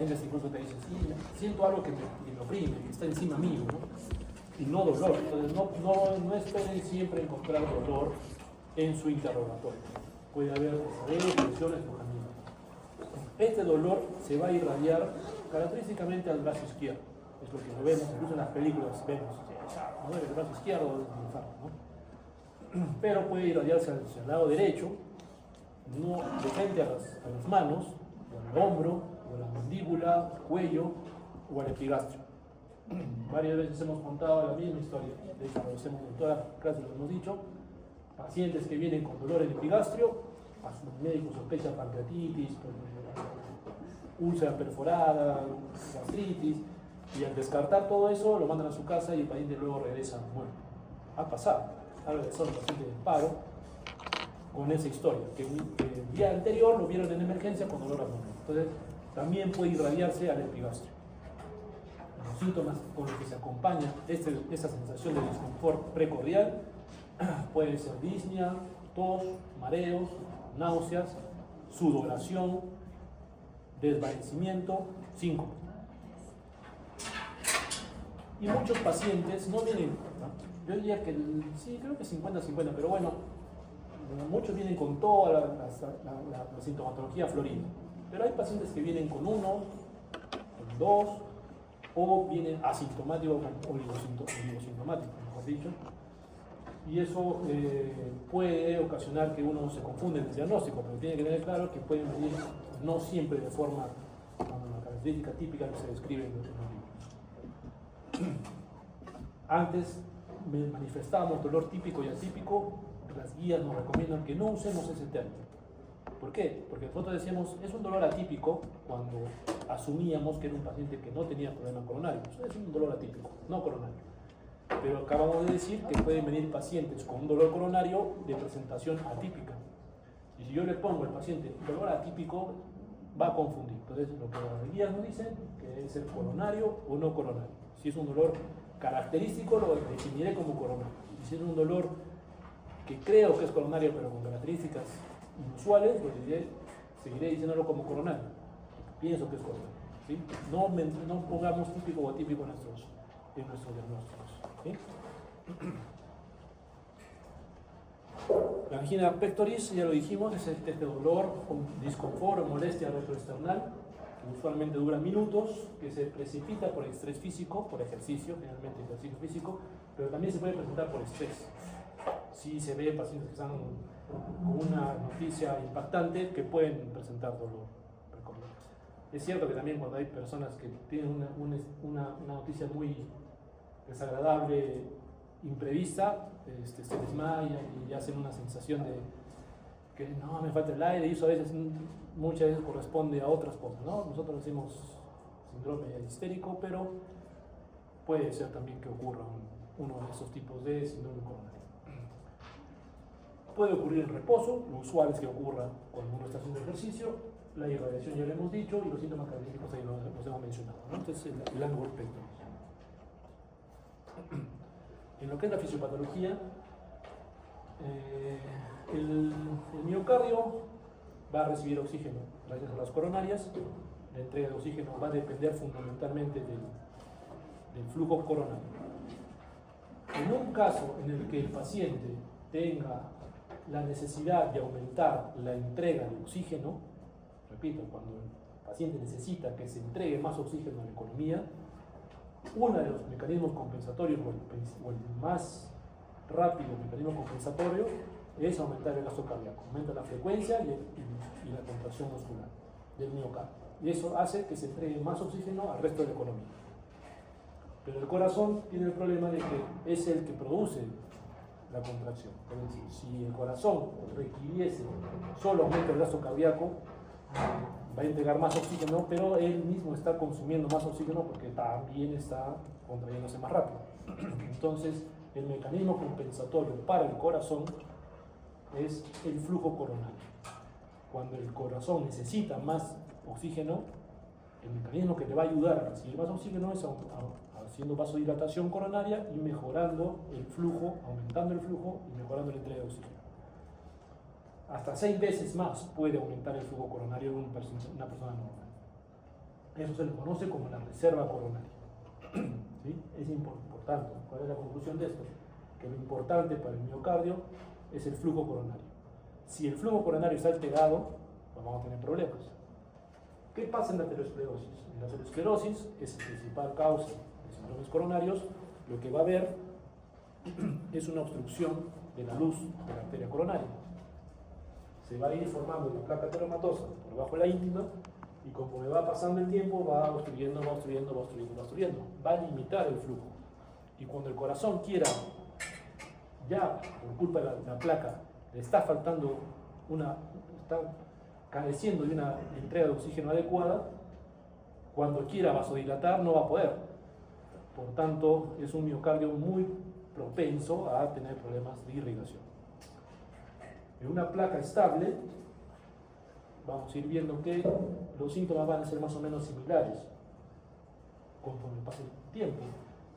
pacientes incluso te dicen, sí, siento algo que me oprime, que está encima mío, ¿no? Y no dolor. Entonces no esperen siempre encontrar dolor en su interrogatorio. Puede haber pesadez, tensiones, embrujamiento. Este dolor se va a irradiar característicamente al brazo izquierdo. Es lo que lo vemos, incluso en las películas vemos, ¿no? El brazo izquierdo es un infarto, ¿no? Pero puede irradiarse hacia el lado derecho, no de frente a las manos, o al hombro, o a la mandíbula, al cuello, o al epigastrio. Varias veces hemos contado la misma historia, de hecho lo hacemos en todas las clases, lo hemos dicho. Pacientes que vienen con dolor en el epigastrio, a su médico sospecha pancreatitis, úlcera perforada, gastritis, y al descartar todo eso lo mandan a su casa y el paciente luego regresa muerto. Ha pasado, ha regresado el paciente del paro con esa historia, que el día anterior lo vieron en emergencia con dolor abdominal. Entonces también puede irradiarse al epigastrio. Los síntomas con los que se acompaña esta sensación de disconfort precordial puede ser disnea, tos, mareos, náuseas, sudoración, desvanecimiento, síncope. Y muchos pacientes no vienen, ¿no? Yo diría que sí, creo que 50-50, pero bueno, muchos vienen con toda la sintomatología florida. Pero hay pacientes que vienen con uno, con dos, o vienen asintomáticos o oligosintomáticos, mejor dicho. Y eso puede ocasionar que uno se confunde en el diagnóstico, pero tiene que tener claro que pueden venir no siempre de forma con la característica típica que se describe en los libros. Antes manifestábamos dolor típico y atípico, las guías nos recomiendan que no usemos ese término. ¿Por qué? Porque nosotros decíamos, es un dolor atípico cuando asumíamos que era un paciente que no tenía problema coronario. Eso es un dolor atípico, no coronario. Pero acabamos de decir que pueden venir pacientes con un dolor coronario de presentación atípica. Y si yo le pongo al paciente dolor atípico, va a confundir. Entonces, lo que las guías nos dicen que debe ser coronario o no coronario. Si es un dolor característico, lo definiré como coronario. Y si es un dolor que creo que es coronario, pero con características inusuales, lo seguiré diciéndolo como coronario. Pienso que es coronario. ¿Sí? No pongamos típico o atípico en nuestros diagnósticos. ¿Sí? La angina pectoris, ya lo dijimos, es este dolor, disconfort o molestia retroesternal, que usualmente dura minutos, que se precipita por estrés físico, por ejercicio, generalmente ejercicio físico, pero también se puede presentar por estrés. Sí se ve pacientes que están con una noticia impactante que pueden presentar dolor. Es cierto que también cuando hay personas que tienen una noticia muy desagradable, imprevista, se desmayan y hacen una sensación de que no, me falta el aire, y eso a veces, muchas veces corresponde a otras cosas, ¿no? Nosotros decimos síndrome histérico, pero puede ser también que ocurra uno de esos tipos de síndrome coronario. Puede ocurrir en reposo, lo usual es que ocurra cuando uno está haciendo ejercicio. La irradiación ya lo hemos dicho y los síntomas característicos ahí los hemos mencionado, ¿no? Entonces el ángulo pectoris. En lo que es la fisiopatología, el miocardio va a recibir oxígeno gracias a las coronarias. La entrega de oxígeno va a depender fundamentalmente del flujo coronario. En un caso en el que el paciente tenga la necesidad de aumentar la entrega de oxígeno, repito, cuando el paciente necesita que se entregue más oxígeno a la economía, uno de los mecanismos compensatorios o el más rápido mecanismo compensatorio es aumentar el gasto cardíaco, aumenta la frecuencia y la contracción muscular del miocardio, y eso hace que se entregue más oxígeno al resto de la economía. Pero el corazón tiene el problema de que es el que produce la contracción. Es decir, si el corazón requiriese solo aumento del gasto cardíaco, va a entregar más oxígeno, pero él mismo está consumiendo más oxígeno porque también está contrayéndose más rápido. Entonces, el mecanismo compensatorio para el corazón es el flujo coronario. Cuando el corazón necesita más oxígeno, el mecanismo que le va a ayudar a recibir más oxígeno es haciendo vasodilatación coronaria y mejorando el flujo, aumentando el flujo y mejorando la entrega de oxígeno. Hasta 6 veces más puede aumentar el flujo coronario de una persona normal. Eso se le conoce como la reserva coronaria. ¿Sí? Es importante. ¿Cuál es la conclusión de esto? Que lo importante para el miocardio es el flujo coronario. Si el flujo coronario está alterado, pues vamos a tener problemas. ¿Qué pasa en la aterosclerosis? En la aterosclerosis es la principal causa de síndromes coronarios. Lo que va a haber es una obstrucción de la luz de la arteria coronaria. Se va a ir formando una placa ateromatosa por debajo de la íntima y conforme va pasando el tiempo va obstruyendo, va obstruyendo, va obstruyendo, va obstruyendo. Va a limitar el flujo. Y cuando el corazón quiera, ya por culpa de la placa, le está faltando está careciendo de una entrega de oxígeno adecuada, cuando quiera vasodilatar no va a poder. Por tanto, es un miocardio muy propenso a tener problemas de irrigación. En una placa estable, vamos a ir viendo que los síntomas van a ser más o menos similares conforme pase el tiempo.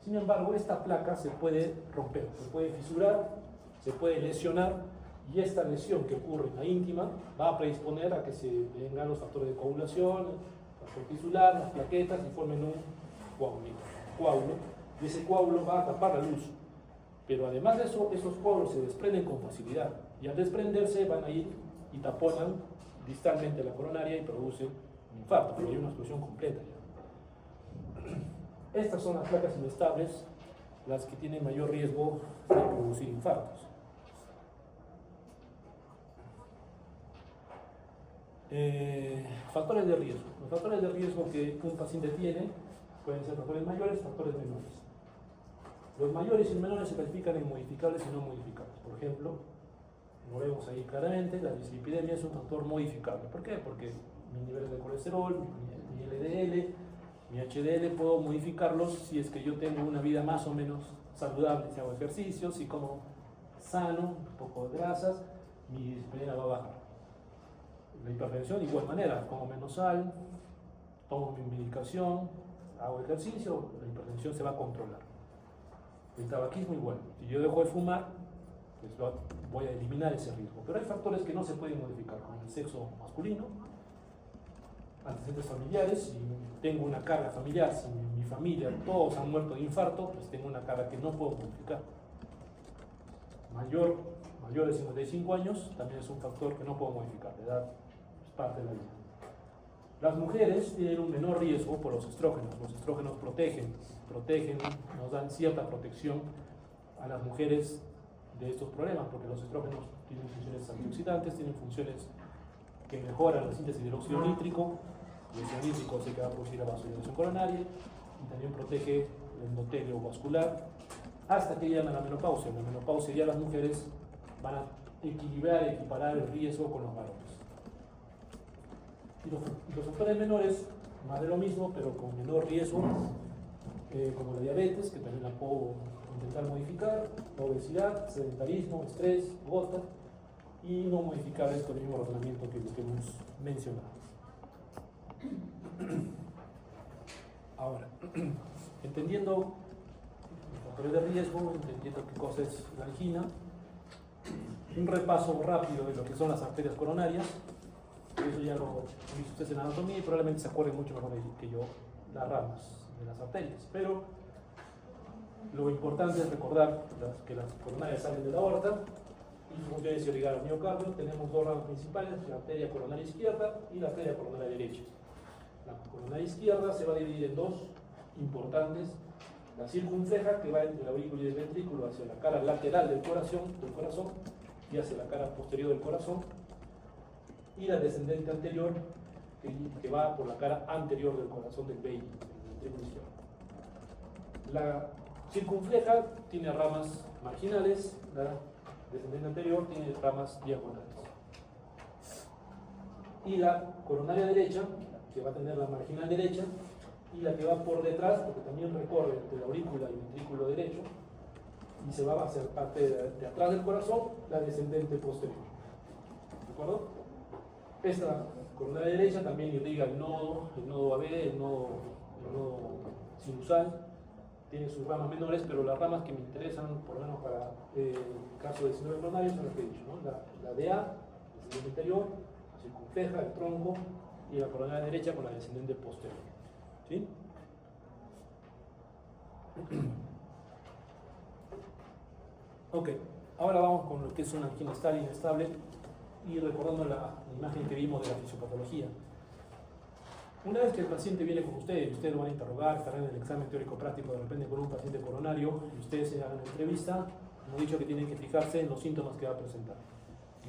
Sin embargo, esta placa se puede romper, se puede fisurar, se puede lesionar, y esta lesión que ocurre en la íntima va a predisponer a que se vengan los factores de coagulación, factor tisular, las plaquetas y formen un coágulo, y ese coágulo va a tapar la luz. Pero además de eso, esos coágulos se desprenden con facilidad, y al desprenderse van a ir y taponan distalmente la coronaria y producen un infarto, porque hay una obstrucción completa ya. Estas son las placas inestables, las que tienen mayor riesgo de producir infartos. Factores de riesgo. Los factores de riesgo que un paciente tiene pueden ser factores mayores, factores menores. Los mayores y menores se califican en modificables y no modificables. Por ejemplo, lo vemos ahí claramente, la dislipidemia es un factor modificable. ¿Por qué? Porque mi nivel de colesterol, mi LDL, mi HDL puedo modificarlos si es que yo tengo una vida más o menos saludable, si hago ejercicio, si como sano, un poco de grasas, mi dislipidemia va a bajar. La hipertensión, de igual manera, como menos sal, tomo mi medicación, hago ejercicio, la hipertensión se va a controlar. El tabaquismo igual, si yo dejo de fumar, pues voy a eliminar ese riesgo. Pero hay factores que no se pueden modificar, como el sexo masculino, antecedentes familiares. Si tengo una carga familiar, si mi familia todos han muerto de infarto, pues tengo una carga que no puedo modificar. Mayor de 55 años también es un factor que no puedo modificar, la edad es parte de la vida. Las mujeres tienen un menor riesgo por los estrógenos. Los estrógenos protegen, nos dan cierta protección a las mujeres de estos problemas, porque los estrógenos tienen funciones antioxidantes, tienen funciones que mejoran la síntesis del óxido nítrico. El óxido nítrico se que va a producir la vasodilatación coronaria y también protege el endotelio vascular hasta que llegan a la menopausia. En la menopausia ya las mujeres van a equiparar el riesgo con los varones. Y los factores menores, más de lo mismo, pero con menor riesgo, como la diabetes, que también la puedo intentar modificar, la obesidad, sedentarismo, estrés, gota, y no modificables con el mismo razonamiento que hemos mencionado. Ahora, entendiendo los factores de riesgo, entendiendo qué cosa es la angina, un repaso rápido de lo que son las arterias coronarias. Eso ya lo hizo ustedes en anatomía y probablemente se acuerden mucho mejor que yo las ramas de las arterias. Pero lo importante es recordar que las coronarias salen de la aorta y su función es irrigar al miocardio. Tenemos dos ramas principales, la arteria coronaria izquierda y la arteria coronaria derecha. La coronaria izquierda se va a dividir en dos importantes: la circunfleja, que va entre la aurícula y el ventrículo hacia la cara lateral del corazón y hacia la cara posterior del corazón, y la descendente anterior, que va por la cara anterior del corazón del baby, del ventrículo izquierdo. La circunfleja tiene ramas marginales, la descendente anterior tiene ramas diagonales. Y la coronaria derecha, que va a tener la marginal derecha, y la que va por detrás, porque también recorre entre la aurícula y el ventrículo derecho, y se va a hacer parte de atrás del corazón, la descendente posterior. ¿De acuerdo? Esta coronaria derecha también irriga el nodo AB, el nodo sinusal. Tiene sus ramas menores, pero las ramas que me interesan, por lo menos para el caso del síndrome coronario, son las que he dicho, ¿no? La DA, el descendente anterior, la circunfleja, el tronco, y la coronaria derecha con la descendente posterior. ¿Sí? Ok, ahora vamos con lo que es una angina estable e inestable y recordando la imagen que vimos de la fisiopatología. Una vez que el paciente viene con ustedes, ustedes lo van a interrogar, estarán en el examen teórico práctico de repente con un paciente coronario, y ustedes se hagan la entrevista, hemos dicho que tienen que fijarse en los síntomas que va a presentar.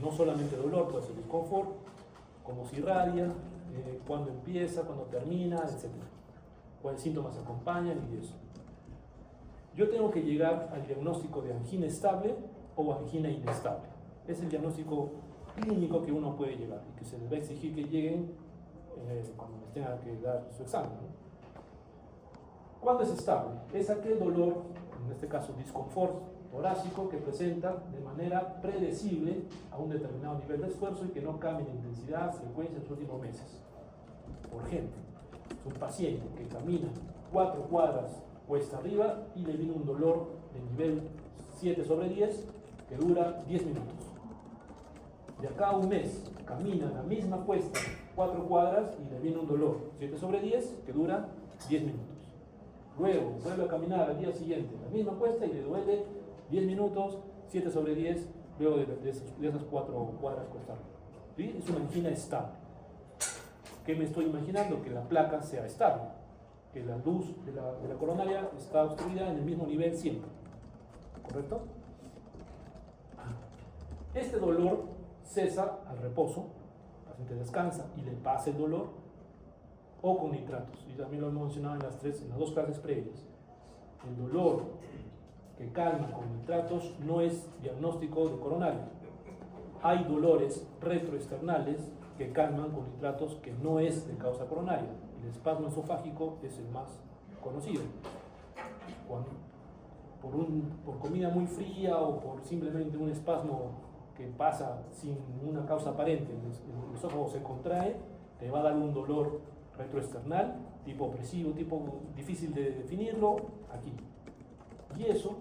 No solamente dolor, puede ser disconfort, cómo se irradia, cuándo empieza, cuándo termina, etc. Cuáles síntomas acompañan y eso. Yo tengo que llegar al diagnóstico de angina estable o angina inestable. Es el diagnóstico clínico que uno puede llegar y que se les va a exigir que lleguen cuando les tenga que dar su examen, ¿no? ¿Cuándo es estable? Es aquel dolor, en este caso disconfort torácico, que presenta de manera predecible a un determinado nivel de esfuerzo y que no cambia en intensidad, frecuencia en los últimos meses. Por ejemplo, es un paciente que camina 4 cuadras cuesta arriba y le viene un dolor de nivel 7/10 que dura 10 minutos. De acá a un mes camina la misma cuesta 4 cuadras y le viene un dolor 7/10 que dura 10 minutos. Luego vuelve a caminar al día siguiente la misma cuesta y le duele 10 minutos, 7/10, luego de esas 4 cuadras cuesta arriba. ¿Sí? Es una angina estable. ¿Qué me estoy imaginando? Que la placa sea estable, que la luz de la coronaria está obstruida en el mismo nivel siempre. ¿Correcto? Este dolor cesa al reposo, el paciente descansa y le pasa el dolor, o con nitratos. Y también lo hemos mencionado en las 2 clases previas. El dolor que calma con nitratos no es diagnóstico de coronario. Hay dolores retroesternales que calman con nitratos que no es de causa coronaria. El espasmo esofágico es el más conocido. Cuando por comida muy fría o por simplemente un espasmo que pasa sin una causa aparente, el esófago se contrae, te va a dar un dolor retroesternal, tipo opresivo, tipo difícil de definirlo, aquí. Y eso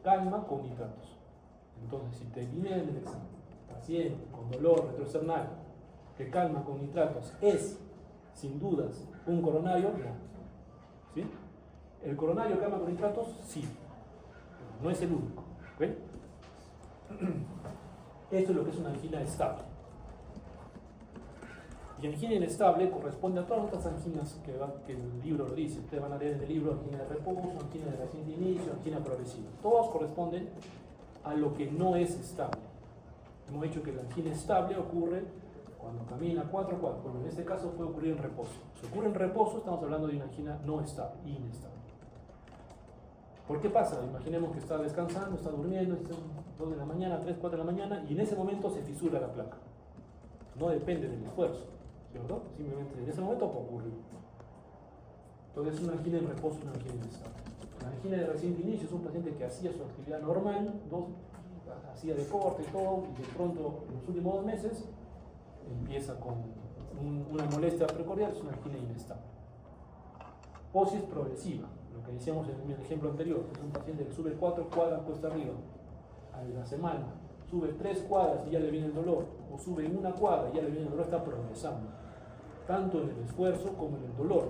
calma con nitratos. Entonces, si te viene en el examen, paciente con dolor retroesternal que calma con nitratos, es sin dudas un coronario, no. ¿Sí? ¿El coronario calma con nitratos? Sí. No es el único. ¿Okay? Esto es lo que es una angina estable. Y angina inestable corresponde a todas estas anginas que el libro lo dice. Ustedes van a leer en el libro angina de reposo, angina de reciente inicio, angina progresiva. Todos corresponden a lo que no es estable. Hemos dicho que la angina estable ocurre cuando camina 4 cuadras. Bueno, en este caso puede ocurrir en reposo. Si ocurre en reposo, estamos hablando de una angina no estable, inestable. ¿Por qué pasa? Imaginemos que está descansando, está durmiendo, es 2 de la mañana, 3, 4 de la mañana, y en ese momento se fisura la placa. No depende del esfuerzo, ¿cierto? Simplemente en ese momento puede ocurrir. Entonces, una angina en reposo es una angina inestable. La angina de reciente inicio es un paciente que hacía su actividad normal, hacía deporte y todo, y de pronto, en los últimos 2 meses, empieza con una molestia precordial, es una angina inestable. O si es progresiva, lo que decíamos en el ejemplo anterior, es un paciente que sube 4 cuadras cuesta arriba a la semana, sube 3 cuadras y ya le viene el dolor, o sube 1 cuadra y ya le viene el dolor, está progresando, tanto en el esfuerzo como en el dolor.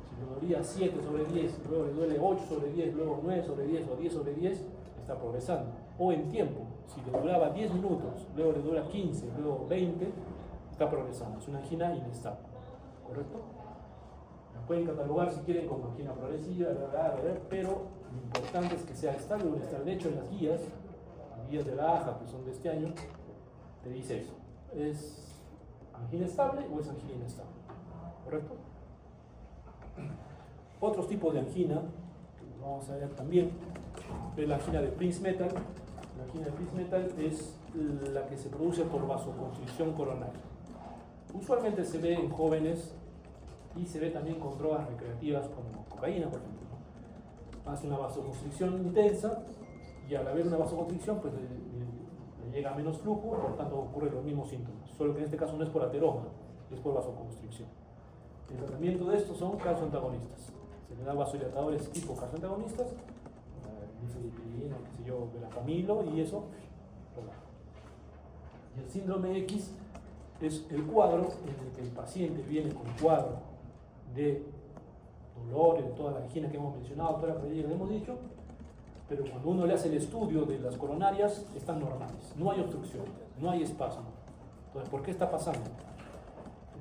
Si le dolía 7/10, luego le duele 8/10, luego 9/10 o 10/10, está progresando. O en tiempo, si le duraba 10 minutos, luego le dura 15, luego 20, está progresando. Es una angina inestable, ¿correcto? La pueden catalogar si quieren como angina progresiva, pero lo importante es que sea estable o inestable. De hecho, en las guías de la AJA, que son de este año, te dice eso. ¿Es angina estable o es angina inestable? ¿Correcto? Otros tipos de angina, que vamos a ver también, es la angina de Prince-Metal. La angina de Prince-Metal es la que se produce por vasoconstricción coronaria. Usualmente se ve en jóvenes y se ve también con drogas recreativas como cocaína, por ejemplo. Hace una vasoconstricción intensa y al haber una vasoconstricción pues le llega menos flujo, por tanto ocurren los mismos síntomas, solo que en este caso no es por ateroma, es por vasoconstricción. El tratamiento de estos son calcioantagonistas. Se le da vasodilatadores tipo calcioantagonistas, nifedipirina, qué sé yo, verapamilo y eso. Y el síndrome X es el cuadro en el que el paciente viene con cuadro de dolor, en toda la angina que hemos mencionado, toda la cardiología que hemos dicho, pero cuando uno le hace el estudio de las coronarias, están normales, no hay obstrucción, no hay espasmo. Entonces, ¿por qué está pasando?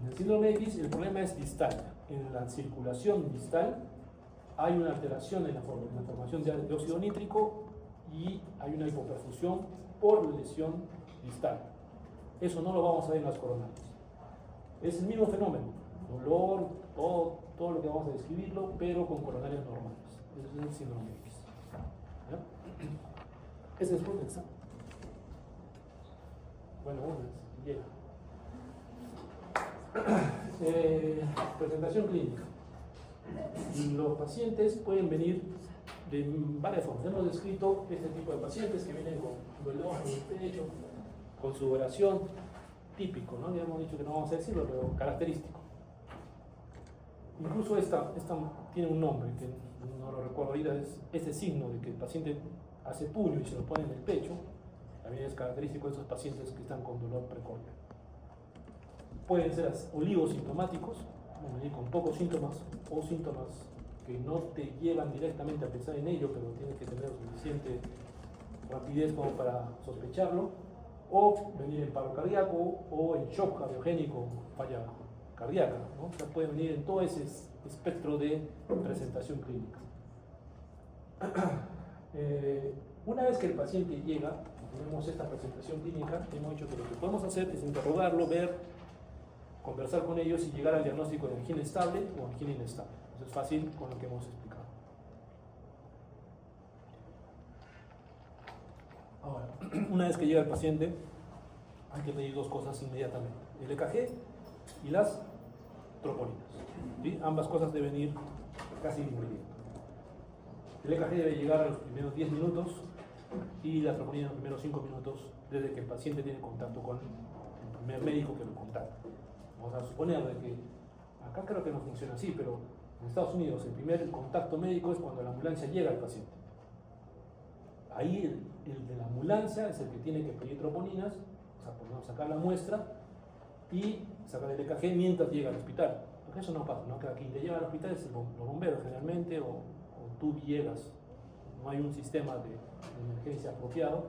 En el síndrome X el problema es distal. En la circulación distal hay una alteración en la formación de óxido nítrico y hay una hipoperfusión por lesión distal. Eso no lo vamos a ver en las coronarias. Es el mismo fenómeno, dolor, todo lo que vamos a describirlo, pero con coronarias normales. Ese es el síndrome X. ¿Ya? Ese es el examen. Bueno, llega. Presentación clínica. Los pacientes pueden venir de varias formas. Hemos descrito este tipo de pacientes que vienen con dolor en el pecho, con sudoración, típico, ¿no? Ya hemos dicho que no vamos a decirlo, pero característico. Incluso esta tiene un nombre que no lo recuerdo ahorita, es este signo de que el paciente hace puño y se lo pone en el pecho. También es característico de esos pacientes que están con dolor precordial. Pueden ser oligosintomáticos, con pocos síntomas, o síntomas que no te llevan directamente a pensar en ello, pero tienes que tener suficiente rapidez como para sospecharlo, o venir en paro cardíaco, o en shock cardiogénico, falla cardíaca, ¿no? O sea, puede venir en todo ese espectro de presentación clínica. Una vez que el paciente llega, tenemos esta presentación clínica, hemos dicho que lo que podemos hacer es interrogarlo, ver, conversar con ellos y llegar al diagnóstico de angina estable o angina inestable. Eso es fácil con lo que hemos explicado. Ahora, una vez que llega el paciente, hay que medir dos cosas inmediatamente: el EKG y las troponinas. ¿Sí? Ambas cosas deben ir casi de inmediato. El EKG debe llegar a los primeros 10 minutos y la troponina en los primeros 5 minutos desde que el paciente tiene contacto con el primer médico que lo contacta. Vamos a suponer de que acá creo que no funciona así, pero en Estados Unidos el primer contacto médico es cuando la ambulancia llega al paciente. Ahí el de la ambulancia es el que tiene que pedir troponinas, o sea, podemos sacar la muestra y sacar el EKG mientras llega al hospital. Porque eso no pasa, ¿no? Que quien te lleva al hospital es los bomberos generalmente, o tú llegas. No hay un sistema de emergencia apropiado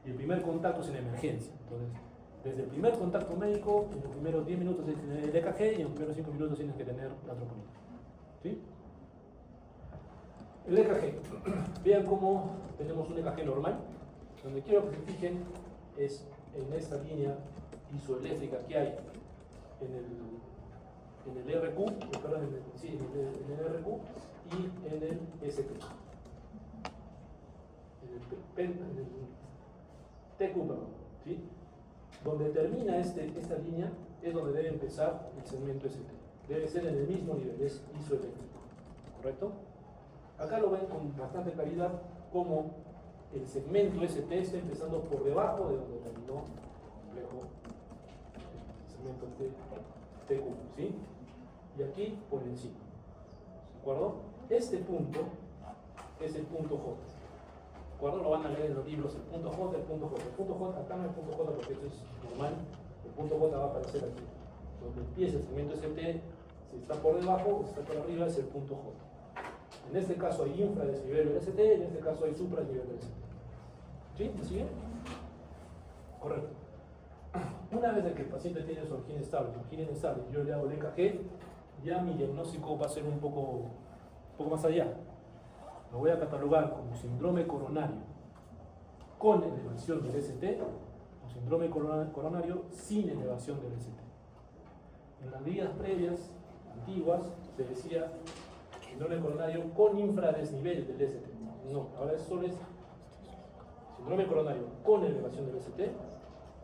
y el primer contacto es en emergencia. Entonces, desde el primer contacto médico, en los primeros 10 minutos tienes que tener el EKG y en los primeros 5 minutos tienes que tener la troponina. ¿Sí? El EKG. Vean cómo tenemos un EKG normal. Donde quiero que se fijen es en esta línea isoeléctrica que hay en el RQ, perdón, en el RQ y en el ST. En el TQ, perdón. ¿Sí? Donde termina esta línea es donde debe empezar el segmento ST. Debe ser en el mismo nivel, es isoeléctrico. ¿Correcto? Acá lo ven con bastante claridad como el segmento ST está empezando por debajo de donde terminó el complejo segmento TQ, ¿sí? Y aquí por encima. ¿De acuerdo? Este punto es el punto J. ¿De acuerdo? Lo van a leer en los libros, el punto J, el punto J. El punto J, acá no hay punto J porque esto es normal. El punto J va a aparecer aquí. Donde empieza el segmento ST, si está por debajo o si está por arriba, es el punto J. En este caso hay infradesnivel del ST, en este caso hay supradesnivel del ST. ¿Sí? ¿Me sigue? Correcto. Una vez que el paciente tiene su angina estable, yo le hago el EKG, ya mi diagnóstico va a ser un poco más allá. Lo voy a catalogar como síndrome coronario con elevación del ST o síndrome coronario sin elevación del ST. En las guías previas, antiguas, se decía síndrome coronario con infradesnivel del ST. No, ahora solo es síndrome coronario con elevación del ST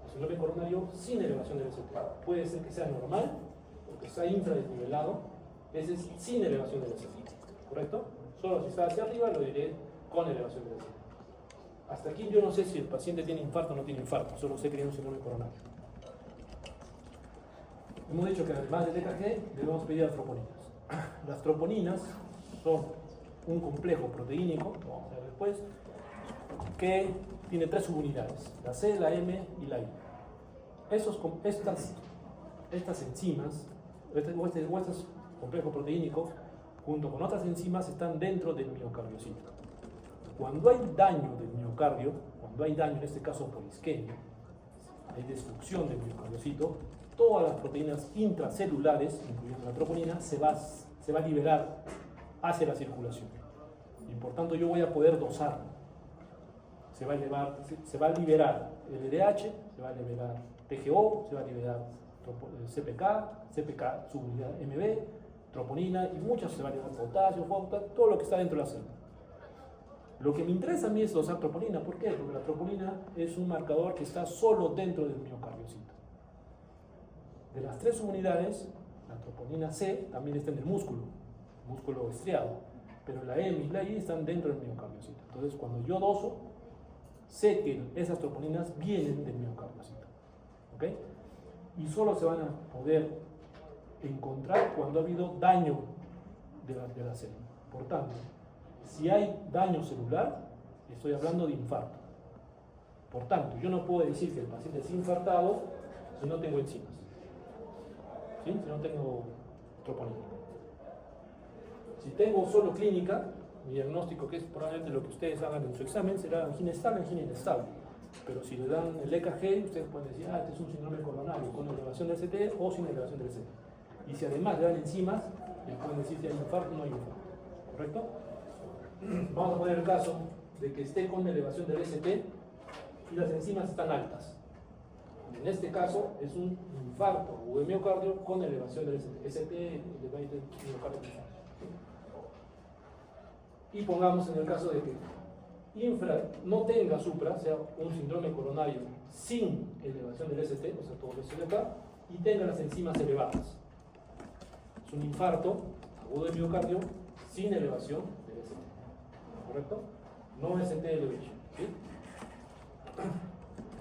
o síndrome coronario sin elevación del ST. Puede ser que sea normal o que está infradesnivelado, ese es sin elevación del ST. ¿Correcto? Solo si está hacia arriba lo diré con elevación del ST. Hasta aquí yo no sé si el paciente tiene infarto o no tiene infarto, solo sé que tiene un síndrome coronario. Hemos dicho que además del EKG debemos pedir las troponinas. Las troponinas son un complejo proteínico, lo vamos a ver después, que tiene 3 subunidades, la C, la M y la I. Estas enzimas, o este complejo proteínico, junto con otras enzimas, están dentro del miocardiocito. Cuando hay daño del miocardio, cuando hay daño, en este caso por isquemia, hay destrucción del miocardiocito, todas las proteínas intracelulares, incluyendo la troponina, se va a liberar hacia la circulación. Y por tanto yo voy a poder dosarlo. Se va a liberar LDH, se va a liberar TGO, se va a liberar CPK, subunidad MB, troponina y muchas, se va a liberar potasio, todo lo que está dentro de la célula. Lo que me interesa a mí es dosar troponina. ¿Por qué? Porque la troponina es un marcador que está solo dentro del miocardiocito. De las 3 subunidades, la troponina C también está en el músculo estriado, pero la M y la I están dentro del miocardiocito. Entonces, cuando yo doso, sé que esas troponinas vienen del miocardiocito. ¿Ok? Y solo se van a poder encontrar cuando ha habido daño de la célula. Por tanto, si hay daño celular, estoy hablando de infarto. Por tanto, yo no puedo decir que el paciente es infartado si no tengo enzimas, ¿sí? Si no tengo troponina. Si tengo solo clínica, mi diagnóstico, que es probablemente lo que ustedes hagan en su examen, será angina estable, angina inestable. Pero si le dan el EKG, ustedes pueden decir, este es un síndrome coronario con elevación del CT o sin elevación del CT. Y si además le dan enzimas, les pueden decir si hay infarto o no hay infarto. ¿Correcto? Vamos a poner el caso de que esté con elevación del ST y las enzimas están altas. En este caso es un infarto o de miocardio con elevación del ST. ST elevated myocardial. Y pongamos en el caso de que infra no tenga supra, sea un síndrome coronario sin elevación del ST, o sea, todo eso de acá, y tenga las enzimas elevadas. Es un infarto agudo de miocardio sin elevación del ST. ¿Correcto? No ST elevation. ¿Sí?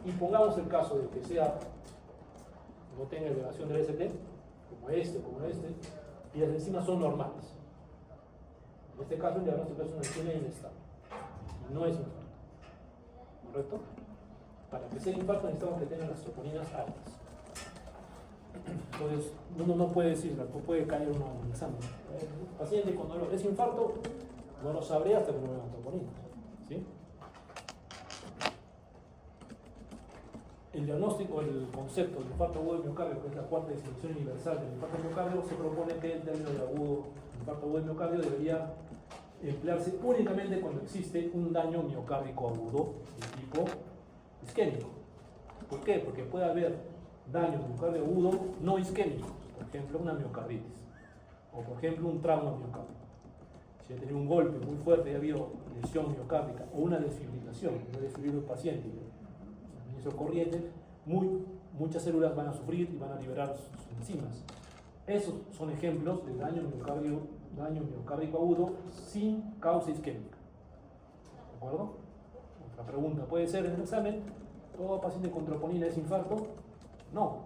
Y pongamos el caso de que no tenga elevación del ST, como este, y las enzimas son normales. En este caso el diagnóstico es una angina inestable. Y no es infarto. ¿Correcto? Para que sea infarto necesitamos que tengan las troponinas altas. Entonces, uno no puede decirla, puede caer uno en el examen. El paciente cuando es infarto, no lo sabré hasta que no vea la troponina. ¿Sí? El diagnóstico, el concepto del infarto agudo de miocardio, que es la cuarta definición universal del infarto de miocardio, se propone que el término de infarto agudo de miocardio debería emplearse únicamente cuando existe un daño miocárdico agudo de tipo isquémico. ¿Por qué? Porque puede haber daño de miocardio agudo no isquémicos, por ejemplo una miocarditis, o por ejemplo un trauma miocárdico. Si ha tenido un golpe muy fuerte y ha habido lesión miocárdica o una desfibrilación, no desfibrilo el paciente, inicio corriente, muchas células van a sufrir y van a liberar sus enzimas. Esos son ejemplos de daño miocárdico agudo sin causa isquémica. ¿De acuerdo? Otra pregunta puede ser en el examen: ¿todo paciente con troponina es infarto? No,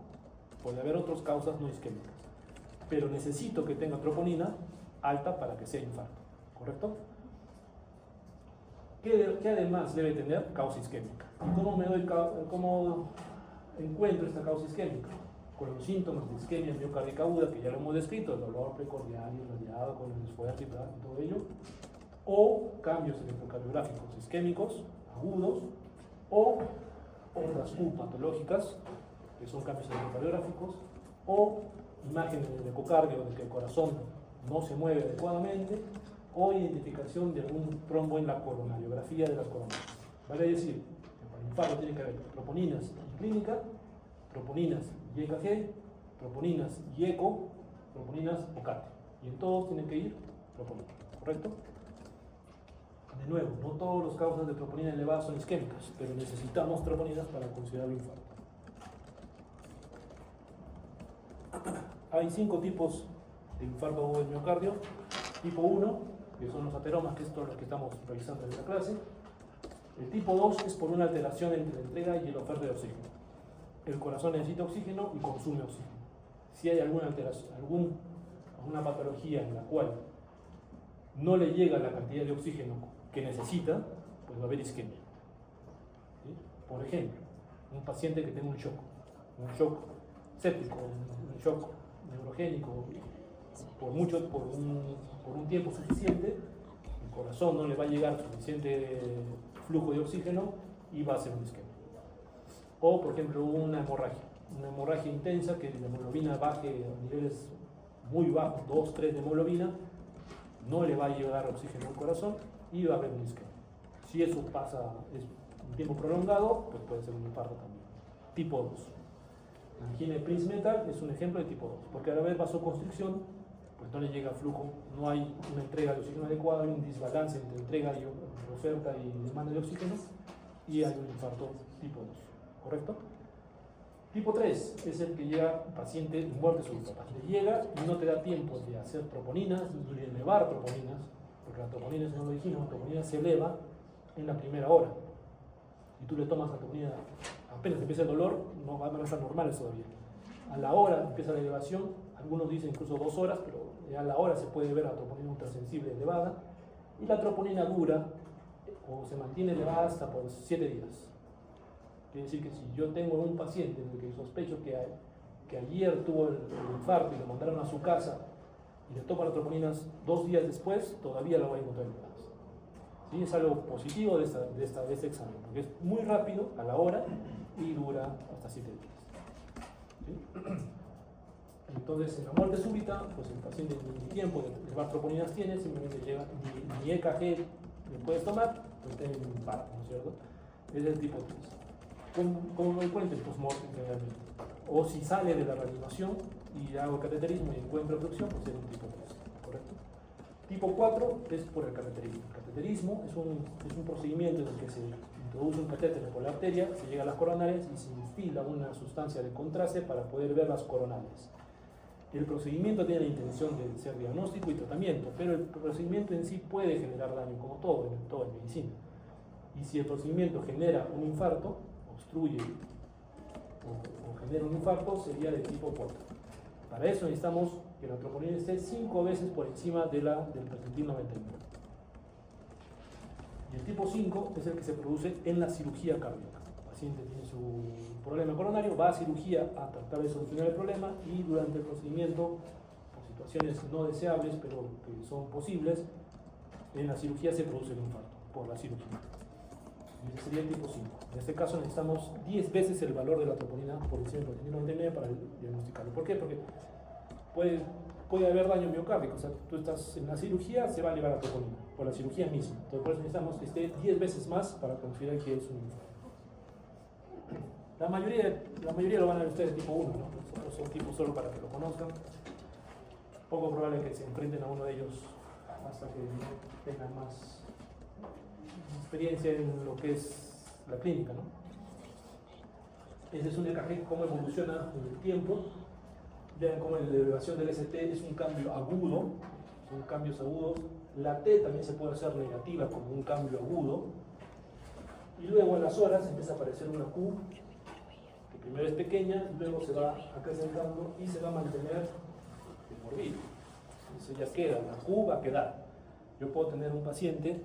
puede haber otras causas no isquémicas, pero necesito que tenga troponina alta para que sea infarto. ¿Correcto? ¿Qué además debe tener? Causa isquémica. ¿Y cómo encuentro esta causa isquémica? Con los síntomas de isquemia miocárdica aguda, que ya lo hemos descrito, el dolor precordial irradiado con el esfuerzo y todo ello, o cambios electrocardiográficos isquémicos agudos, o ondas U patológicas, que son cambios electrocardiográficos, o imágenes del ecocardio de que el corazón no se mueve adecuadamente, o identificación de algún trombo en la coronariografía de las coronarias. Vale decir, que para el infarto tiene que haber troponinas y clínica, troponinas y EKG, troponinas y eco, troponinas o CAT. Y en todos tienen que ir troponina. ¿Correcto? De nuevo, no todas las causas de troponina elevada son isquémicas, pero necesitamos troponinas para considerarlo infarto. Hay 5 tipos de infarto agudo del miocardio. Tipo 1, que son los ateromas, que es todo lo que estamos revisando en esta clase. El tipo 2 es por una alteración entre la entrega y el oferta de oxígeno. El corazón necesita oxígeno y consume oxígeno. Si hay alguna alteración, alguna patología en la cual no le llega la cantidad de oxígeno que necesita, pues va a haber isquemia. ¿Sí? Por ejemplo, un paciente que tenga un shock séptico, un shock neurogénico, por un tiempo suficiente, el corazón no le va a llegar suficiente flujo de oxígeno y va a hacer un isquemia. O, por ejemplo, una hemorragia intensa, que la hemoglobina baje a niveles muy bajos, 2, 3 de hemoglobina, no le va a llegar oxígeno al corazón y va a haber un isquemia. Si eso pasa es un tiempo prolongado, pues puede ser un infarto también. Tipo 2. La angina de Prince-Metal es un ejemplo de tipo 2, porque al haber vasoconstricción, pues no le llega flujo, no hay una entrega de oxígeno adecuada, hay un desbalance entre entrega y oferta y demanda de oxígeno, y hay un infarto tipo 2, ¿correcto? Tipo 3 es el que llega paciente en muerte súbita. Le llega y no te da tiempo de hacer troponinas, ni de elevar troponinas, porque la troponina, si no lo dijimos, la troponina se eleva en la primera hora. Y tú le tomas la troponina, apenas empieza el dolor, no van a estar normales todavía. A la hora empieza la elevación, algunos dicen incluso 2 horas, pero ya a la hora se puede ver la troponina ultrasensible elevada, y la troponina dura o se mantiene elevada hasta por 7 días. Quiere decir que si yo tengo un paciente en el que sospecho que ayer tuvo el infarto y lo mandaron a su casa y le toman las troponinas 2 días después, todavía lo voy a encontrar elevadas. ¿Sí? Es algo positivo de este examen, porque es muy rápido a la hora y dura hasta 7 días. ¿Sí? Entonces, en la muerte súbita, pues el paciente ni tiempo de elevar troponinas tiene, simplemente llega, ni EKG le puedes tomar, pues tiene un infarto, ¿no es cierto? Es el tipo 3. Como me encuentro en post-mortem generalmente. O si sale de la reanimación y hago cateterismo y encuentro obstrucción, pues es un tipo 3, ¿correcto? Tipo 4 es por el cateterismo. El cateterismo es un procedimiento en el que se introduce un catéter por la arteria, se llega a las coronarias y se instila una sustancia de contraste para poder ver las coronarias. El procedimiento tiene la intención de ser diagnóstico y tratamiento, pero el procedimiento en sí puede generar daño, como todo en medicina. Y si el procedimiento genera un infarto, obstruye o genera un infarto, sería de tipo 4. Para eso necesitamos que la troponina esté 5 veces por encima del percentil 99. Y el tipo 5 es el que se produce en la cirugía cardíaca. El paciente tiene su problema coronario, va a cirugía a tratar de solucionar el problema y durante el procedimiento, por situaciones no deseables, pero que son posibles, en la cirugía se produce el infarto por la cirugía. Y ese sería el tipo 5. En este caso necesitamos 10 veces el valor de la troponina por encima del 99 para diagnosticarlo. ¿Por qué? Porque puede haber daño miocárdico. O sea, tú estás en la cirugía, se va a elevar la troponina por la cirugía misma. Entonces, por eso necesitamos que esté 10 veces más para considerar que es un infarto. La mayoría lo van a ver ustedes tipo 1, ¿no? Son tipos solo para que lo conozcan. Poco probable que se enfrenten a uno de ellos hasta que tengan más experiencia en lo que es la clínica, ¿no? Ese es un EKG, cómo evoluciona en el tiempo. Vean cómo la elevación del ST es un cambio agudo, son cambios agudos. La T también se puede hacer negativa como un cambio agudo. Y luego a las horas empieza a aparecer una Q, que primero es pequeña, luego se va acrecentando y se va a mantener de por vida. Eso ya queda, la Q va a quedar. Yo puedo tener un paciente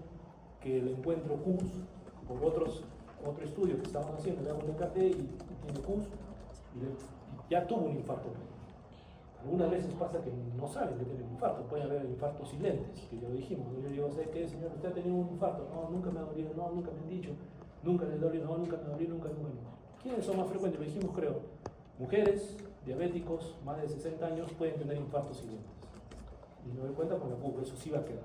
que le encuentro Qs por otro estudio que estamos haciendo, le hago un EKG y tiene Qs y ya tuvo un infarto. Algunas veces pasa que no saben que tiene un infarto, puede haber infartos silentes, que ya lo dijimos. Yo digo, ¿sabes qué, señor? ¿Usted ha tenido un infarto? No, nunca me ha dolido, no, nunca me han dicho, nunca les dolió, no, nunca me dolió, nunca. ¿Quiénes son más frecuentes? Lo dijimos, creo. Mujeres, diabéticos, más de 60 años pueden tener infartos silentes. Y no doy cuenta con la Q, eso sí va a quedar.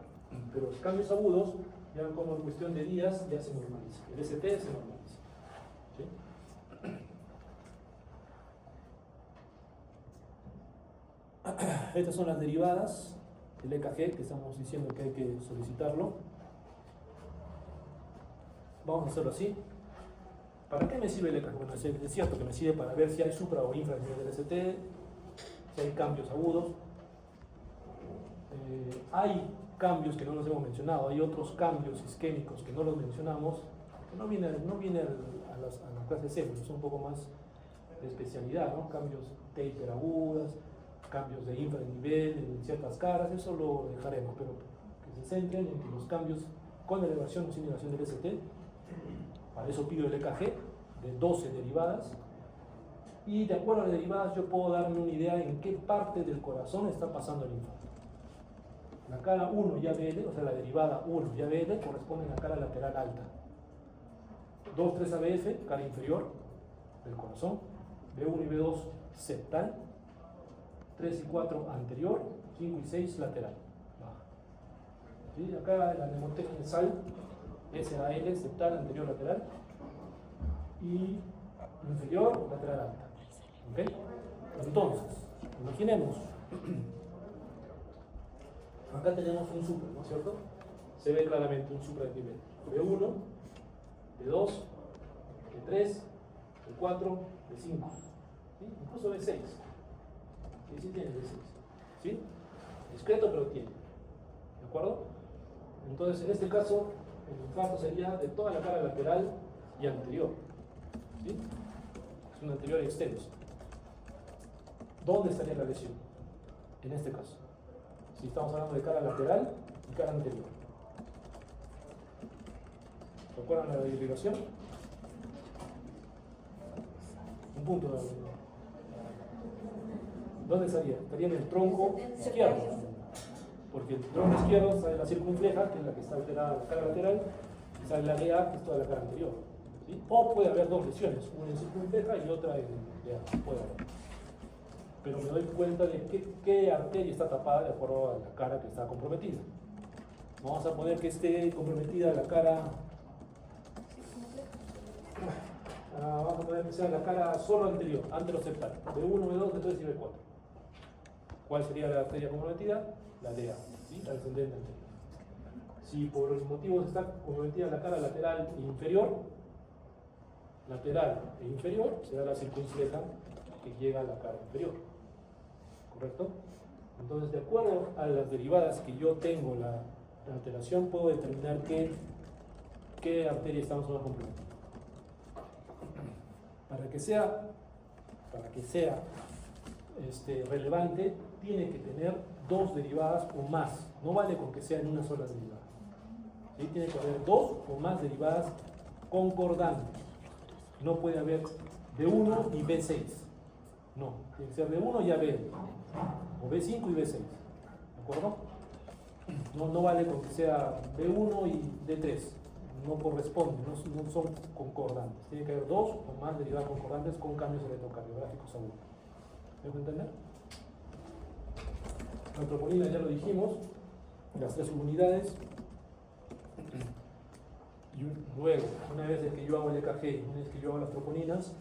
Pero los cambios agudos, ya como en cuestión de días, ya se normaliza. El ST se normaliza. ¿Sí? Estas son las derivadas del EKG que estamos diciendo que hay que solicitarlo. Vamos a hacerlo así. ¿Para qué me sirve el EKG? Bueno, es cierto que me sirve para ver si hay supra o infra nivel del ST, si hay cambios agudos. Hay cambios que no los hemos mencionado, hay otros cambios isquémicos que no los mencionamos, que no vienen a la clase C, porque son un poco más de especialidad, ¿no? Cambios taper agudas, cambios de infranivel en ciertas caras, eso lo dejaremos, pero que se centren en que los cambios con elevación o sin elevación del ST, para eso pido el EKG de 12 derivadas, Y de acuerdo a las derivadas yo puedo darme una idea en qué parte del corazón está pasando el infarto. La cara 1 y ABL, o sea la derivada 1 y ABL corresponden a la cara lateral alta. 2, 3 ABF, cara inferior del corazón. B1 y B2 septal. 3 y 4 anterior. 5 y 6 lateral. Baja. ¿Sí? Acá la mnemotecnia de SAL, SAL, septal, anterior, lateral. Y inferior, lateral alta. ¿Ok? Entonces, imaginemos. Acá tenemos un supra, ¿no es cierto? Se ve claramente un supra de nivel. B1, B2, B3, B4, B5. ¿Sí? Incluso B6. Sí tiene B6. ¿Sí? Discreto, pero tiene. ¿De acuerdo? Entonces, en este caso, el infarto sería de toda la cara lateral y anterior. ¿Sí? Es un anterior extenso. ¿Dónde estaría la lesión? En este caso. Si estamos hablando de cara lateral y cara anterior. ¿Se acuerdan de la irrigación? Un punto. ¿Dónde estaría? Estaría en el tronco izquierdo. Porque el tronco izquierdo sale la circunfleja, que es la que está alterada en la cara lateral, y sale la DA, que es toda la cara anterior. ¿Sí? O puede haber dos lesiones, una en circunfleja y otra en DA. Puede haber. Pero me doy cuenta de qué arteria está tapada de acuerdo a la cara que está comprometida. Vamos a poner que esté comprometida la cara. Vamos a poner que sea la cara solo anterior, anteroseptal, B1, B2, B3 y B4. ¿Cuál sería la arteria comprometida? La DA, ¿sí? La descendente anterior. Si por los motivos está comprometida la cara lateral e inferior, será la circunfleja que llega a la cara inferior. ¿Correcto? Entonces, de acuerdo a las derivadas que yo tengo, la alteración, puedo determinar qué arteria estamos más comprometida. Para que sea relevante, tiene que tener dos derivadas o más. No vale con que sea en una sola derivada. ¿Sí? Tiene que haber dos o más derivadas concordantes. No puede haber B1 y B6. No, tiene que ser B1 y AB, o B5 y B6. ¿De acuerdo? No vale con que sea B1 y D3. No corresponden, no son concordantes. Tiene que haber dos o más derivadas concordantes con cambios electrocardiográficos agudos. ¿Me dejo entender? La troponina ya lo dijimos, las tres subunidades. Y luego, una vez que yo hago el EKG, una vez que yo hago las troponinas,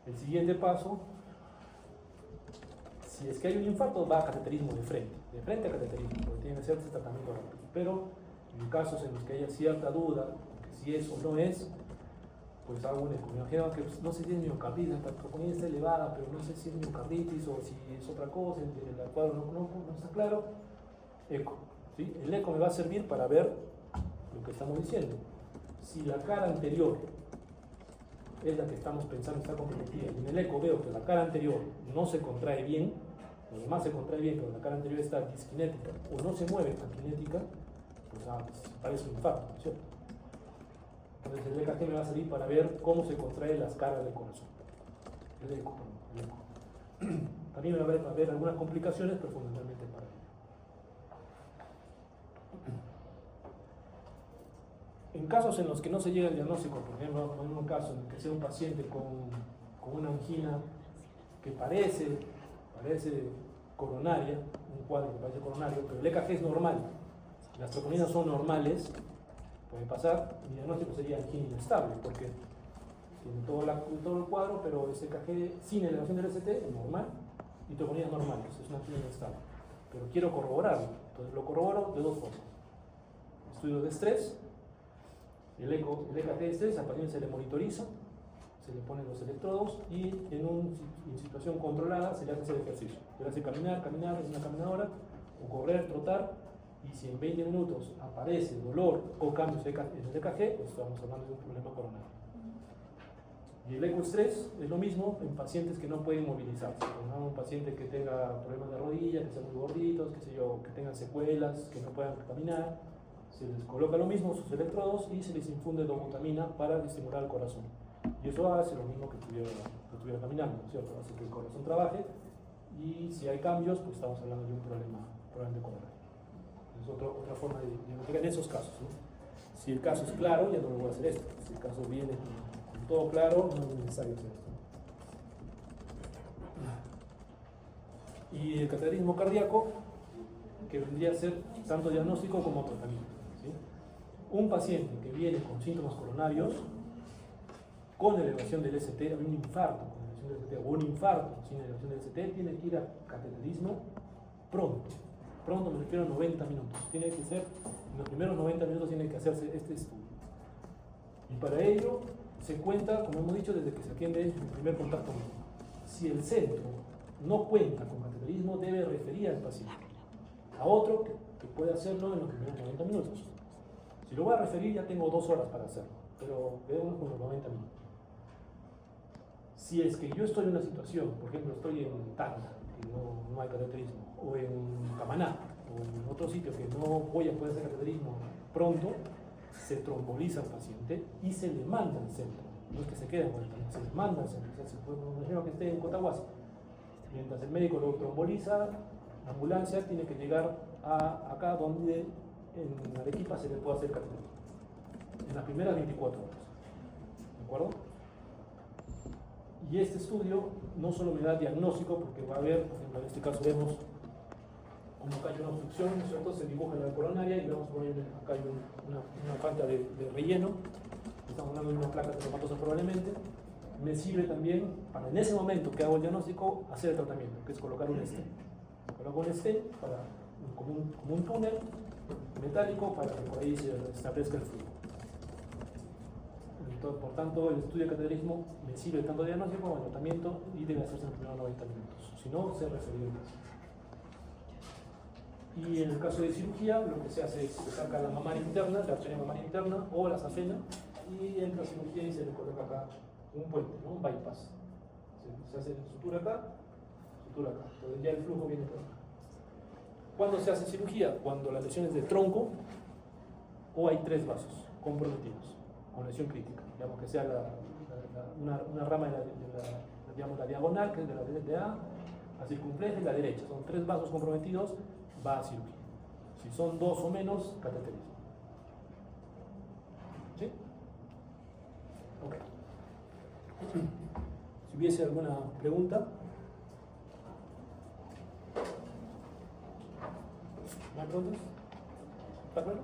el siguiente paso, si es que hay un infarto, va a cateterismo de frente a cateterismo, porque tiene que ser ese tratamiento rápido. Pero en casos en los que haya cierta duda, que si es o no es, pues hago un eco. Me imagino que no sé si es miocarditis, la troponina está elevada, pero no sé si es miocarditis o si es otra cosa, el cuadro no está claro. Eco. ¿Sí? El eco me va a servir para ver lo que estamos diciendo. Si la cara anterior es la que estamos pensando está comprometida y en el eco veo que la cara anterior no se contrae bien, lo demás se contrae bien, pero la cara anterior está disquinética o no se mueve aquinética, pues parece un infarto, ¿no es cierto? Entonces el EKG me va a servir para ver cómo se contraen las caras del corazón. El eco. También va a haber algunas complicaciones, pero fundamentalmente para ello. En casos en los que no se llega al diagnóstico, por ejemplo, en un caso en el que sea un paciente con una angina que parece coronaria, un cuadro que parece coronario, pero el EKG es normal, las troponinas son normales, puede pasar, mi diagnóstico sería angina inestable, porque tiene todo el cuadro, pero ese EKG sin elevación del ST es normal y troponinas normales, es una angina inestable. Pero quiero corroborarlo, entonces lo corroboro de dos formas. Estudio de estrés. El EKG de estrés, al paciente se le monitoriza, se le ponen los electrodos y en situación controlada se le hace hacer ejercicio. Se le hace caminar en una caminadora, o correr, trotar, y si en 20 minutos aparece dolor o cambios en el EKG, pues estamos hablando de un problema coronario. Y el ecoestrés es lo mismo en pacientes que no pueden movilizarse. Un paciente que tenga problemas de rodilla, que sean muy gorditos, que tengan secuelas, que no puedan caminar, se les coloca lo mismo, sus electrodos, y se les infunde dobutamina para estimular el corazón. Y eso hace lo mismo que tuvieron estuviera caminando, ¿no es cierto? Hace que el corazón trabaje, y si hay cambios, pues estamos hablando de un problema de corazón. Es otra forma de investigar en esos casos, ¿no? Si el caso es claro, ya no lo voy a hacer esto. Si el caso viene con todo claro, no es necesario hacer esto. Y el cateterismo cardíaco, que vendría a ser tanto diagnóstico como tratamiento, ¿sí? Un paciente que viene con síntomas coronarios, con elevación del ST, un infarto con elevación del ST, o un infarto sin elevación del ST, tiene que ir a cateterismo pronto. Pronto me refiero a 90 minutos. Tiene que ser, en los primeros 90 minutos tiene que hacerse este estudio. Y para ello se cuenta, como hemos dicho, desde que se atiende el primer contacto médico. Si el centro no cuenta con cateterismo, debe referir al paciente a otro que puede hacerlo en los primeros 90 minutos. Si lo voy a referir, ya tengo 2 horas para hacerlo, pero quedemos con los 90 minutos. Si es que yo estoy en una situación, por ejemplo, estoy en Tacna, que no hay cateterismo, o en Camaná, o en otro sitio que no voy a poder hacer cateterismo pronto, se tromboliza al paciente y se le manda al centro. No es que se quede en vuelta, se le manda al centro. O sea, se puede imaginar que esté en Cotahuasi. Mientras el médico lo tromboliza, la ambulancia tiene que llegar acá donde en Arequipa se le puede hacer cateterismo. En las primeras 24 horas. ¿De acuerdo? Y este estudio no solo me da diagnóstico, porque va a haber, por ejemplo, en este caso vemos como acá hay una obstrucción, ¿no es cierto? Se dibuja en la coronaria y vemos por ejemplo, acá hay una falta de relleno, estamos hablando de una placa teropatosa probablemente. Me sirve también para en ese momento que hago el diagnóstico hacer el tratamiento, que es colocar un stent. Coloco un stent como un túnel metálico para que por ahí se establezca el flujo. Entonces, por tanto, el estudio de cateterismo me sirve tanto de diagnóstico como de tratamiento y debe hacerse en los primeros 90 minutos. Si no, se refiere al paciente. Y en el caso de cirugía, lo que se hace es que se saca la mamaria interna, la arteria mamaria interna o la safena, y entra cirugía y se le coloca acá un puente, ¿no? Un bypass. Se hace sutura acá. Entonces ya el flujo viene por acá. ¿Cuándo se hace cirugía? Cuando la lesión es de tronco o hay 3 vasos comprometidos con lesión crítica. Digamos que sea una rama de digamos, la diagonal, que es de A, la circunfleja y la derecha. Son 3 vasos comprometidos, va a cirugía. Si son 2 o menos, cateterismo. ¿Sí? Ok. Si hubiese alguna pregunta. ¿No hay preguntas? ¿Está claro?